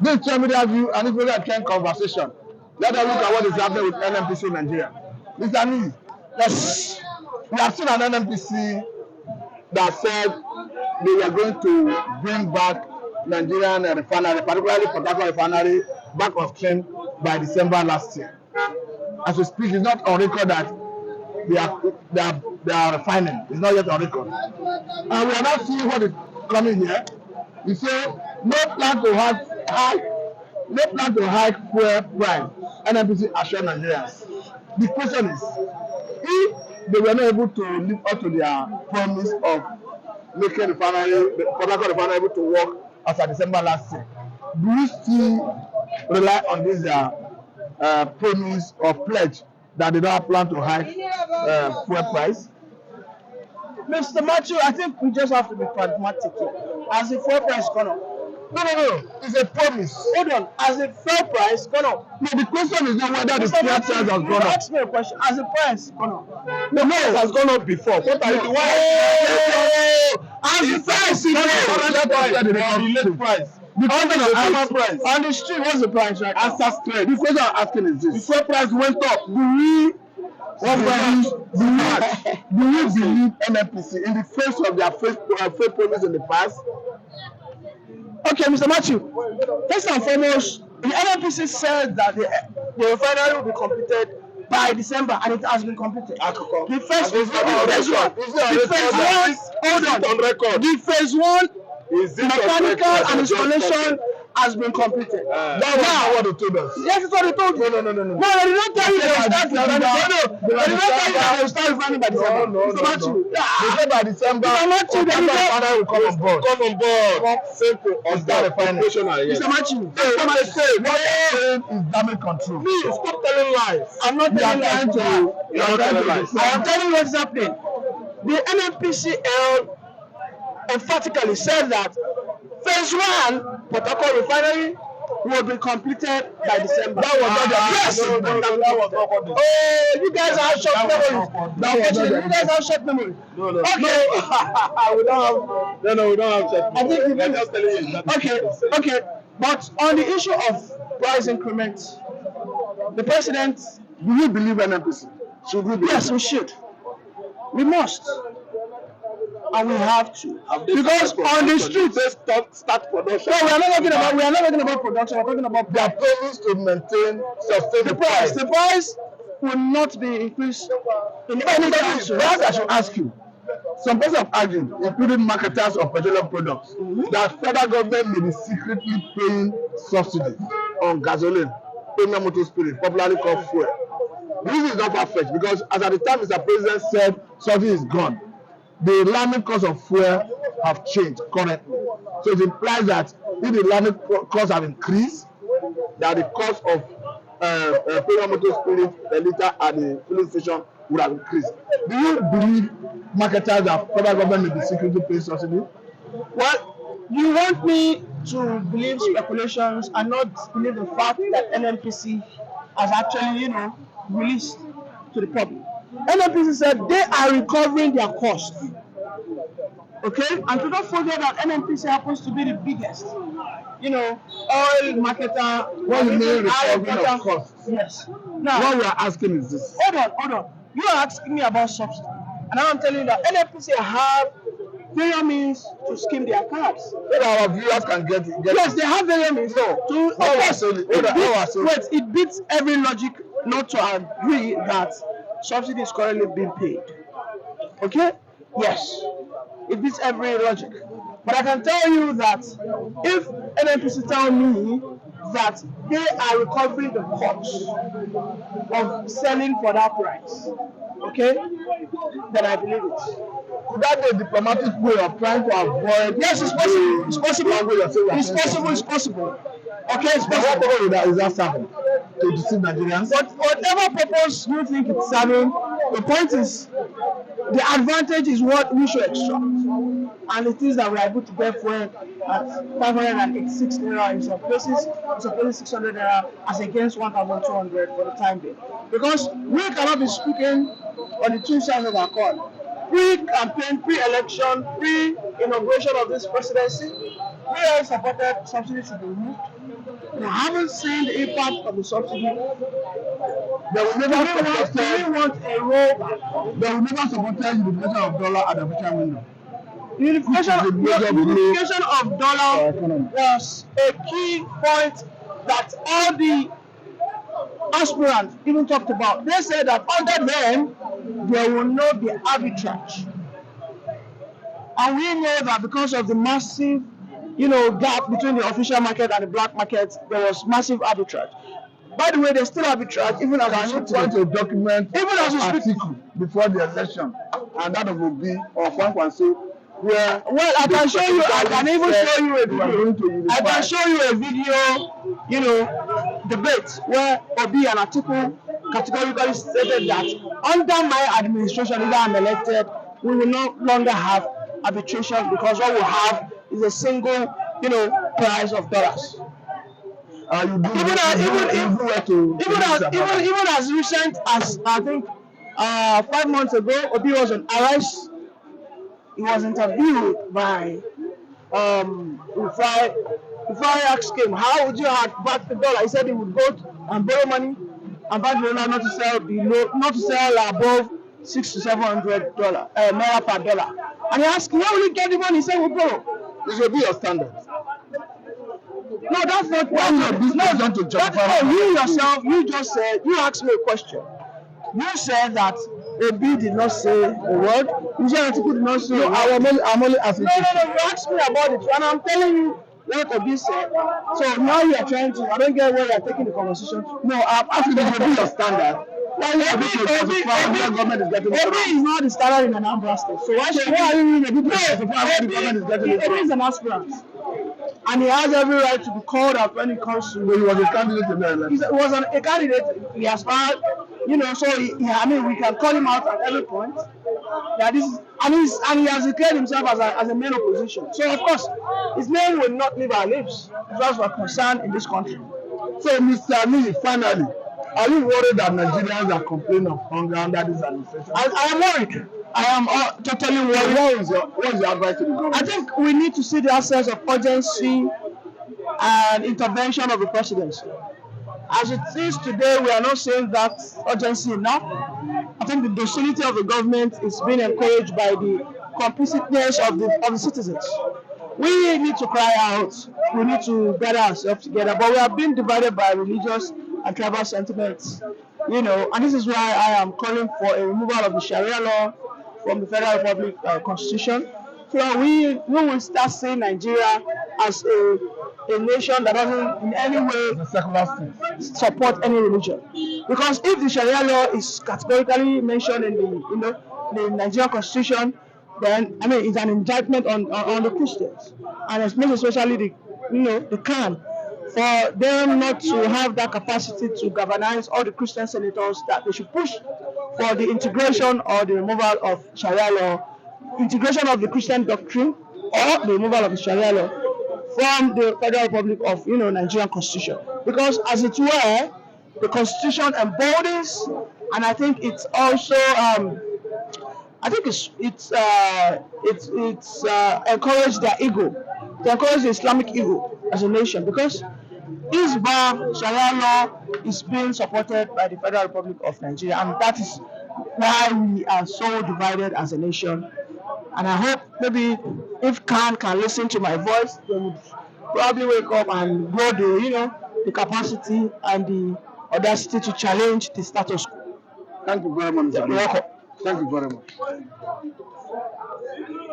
This is media view and it's really a trend conversation. Let us look at what is happening with NNPC in Nigeria. Mr. Lee, yes, we have seen an NNPC that said they were going to bring back Nigerian refinery, particularly Port Harcourt refinery, back on stream by December last year. As we speak, it's not on record that they are refining. It's not yet on record. And we are not seeing what is coming here. We say no plan to hike fuel price. NNPC assure Nigerians. The question is, if they were not able to live up to their promise of making the Port Harcourt refinery able to work as of December last year, do we still rely on this promise or pledge that they don't plan to hike fuel price? Mr. Matthew, I think we just have to be pragmatic here. As the fuel price gone up. No. It's a promise. Hold on. As the fuel price gone up. No, the question is not whether the fuel price has gone up. Ask me a question. As the price gone up. The price has gone up before. What are you? As the price is the price. The price. On the street, what's the price right now? Answer straight. The question I'm asking is this: the fuel price went up. Do we believe NNPC in the face of their fake promise in the past? Okay, Mr. Matthew. First and foremost, the NNPC said that the refinery will be completed by December, and it has been completed. The first one, mechanical and installation has been completed. That was not what they told us. Yes, it's what they told you. No. No, they did not tell you they will start refining. They did not tell you they will start refining by December. No. They said by December, Mr. Matthew, refinery will come on board. Simple. On that refinery. Mr. Matthew, what they say is damage control. Please stop telling lies. I'm not telling lies. I am telling you what is happening. The NNPC emphatically said that phase 1 Port Harcourt refinery will be completed by December. That was not the yes. That was not what they Oh, you guys have short memory. You guys have short memory. No. Okay. We don't have. No, we don't have short memory. I think we just telling you. Okay. But on the issue of price increments, the president. Do you believe NNPC? Should we? Yes, we should. We must. And we have to, because on the streets, start production. No, we are not talking about production. We're talking about their promise to maintain sustainable price. The price will not be increased in any country. Perhaps I should ask you. Some persons have argued, including marketers of petroleum products, that federal government may be secretly paying subsidies on gasoline, premium motor spirit, popularly called fuel. This is not far-fetched because, as at the time Mr. President said, subsidy is gone. The landing cost of fuel have changed currently. So it implies that if the landing costs have increased, that the cost of premium motor spirit per liter at the filling station would have increased. Do you believe marketers that federal government may be secretly paying subsidy? Well, you want me to believe speculations and not believe the fact that NNPC has actually, released to the public. NNPC said they are recovering their costs. Okay? And to not forget that NNPC happens to be the biggest, oil marketer. What you mean recovering of costs? Yes. Now, what we are asking is this. Hold on. You are asking me about subsidy. And I'm telling you that NNPC have various means to skim their cards. So that our viewers can get it. Yes, they have various means. It beats every logic not to agree that subsidy is currently being paid. Okay? Yes. It beats every logic. But I can tell you that if NNPC tell me that they are recovering the cost of selling for that price, okay, then I believe it. Could that be a diplomatic way of trying to avoid? Yes, it's possible. It's possible. It's possible. Okay, it's possible. What purpose is that serving? To deceive Nigerians? But whatever purpose you think it's serving, the point is, the advantage is what we should extract. And it is that we are able to get fuel at 586 naira in some places, 600 naira as against 1,200 for the time being. Because we cannot be speaking on the two sides of our coin. Pre-campaign, pre-election, pre-inauguration of this presidency, we all supported subsidies to be removed. We haven't seen the impact of the subsidy. They will never Do support we want a rollback? they will never support unification of dollar at the official window. Unification, Which is a major unification of dollar economy. was a key point that all the aspirants even talked about. They said that under them, there will not be arbitrage. And we know that because of the massive, gap between the official market and the black market, there was massive arbitrage. By the way, there's still arbitrage even as we Can you speak point today. to a document Even as we speak. article before the election, and that will be or one say where Well, I can show you. I can even show you a we are going to video. I unify. can show you a video, debate where Obi and Atiku categorically stated that under my administration, if I'm elected, we will no longer have arbitration because what we have is a single, price of dollars. You do Even as recent as I think 5 months ago, Obi was on arrest. He was interviewed by Rufai. Rufai asked him, how would you have backed the dollar? He said he would go and borrow money and back the dollar not to sell above $600 to $700 naira per dollar. And he asked, where will you get the money? He said, we'll borrow. This will be your standard. No, that's not Why not this not to justify? You yourself, you just said, you asked me a question. You said that Obi did not say a word. You said Atiku did not say a word. I'm only asking. No, you asked me about it, and I'm telling you what Obi said. So now you are trying to, I don't get where you are taking the conversation. No, I'm asking you to be your standard. Obi is not the standard in Anambra State. So why are you really Obi is an aspirant. And he has every right to be called out when it comes to. He was a candidate in the election. He was a candidate. He aspired, so we can call him out at every point. That this is, and he has declared himself as a main opposition. So of course, his name will not leave our lips as far as we're concerned in this country. So, Mr. Lee, finally, are you worried that Nigerians are complaining of hunger under this administration? I am worried. I am totally worried. What is your advice to the government? I think we need to see the sense of urgency and intervention of the presidency. As it is today, we are not seeing that urgency enough. I think the docility of the government is being encouraged by the complicitness of the citizens. We need to cry out. We need to gather ourselves together. But we are being divided by religious and tribal sentiments. And this is why I am calling for a removal of the Sharia law from the Federal Republic Constitution. So we will start seeing Nigeria as a nation that doesn't in any way support any religion. Because if the Sharia law is categorically mentioned in the Nigerian Constitution, then it's an indictment on the Christians, and especially the Khan, for them not to have that capacity to galvanize all the Christian senators that they should push for the integration or the removal of Sharia law, integration of the Christian doctrine, or the removal of the Sharia law from the Federal Republic of Nigerian Constitution. Because as it were, the Constitution embodies, and I think it's also it's encourage their ego, to encourage the Islamic ego as a nation, because Islam Sharia law is being supported by the Federal Republic of Nigeria, and that is why we are so divided as a nation. And I hope maybe if Khan can listen to my voice, they would probably wake up and grow the capacity and the audacity to challenge the status quo. Thank you very much. You're welcome. Thank you very much.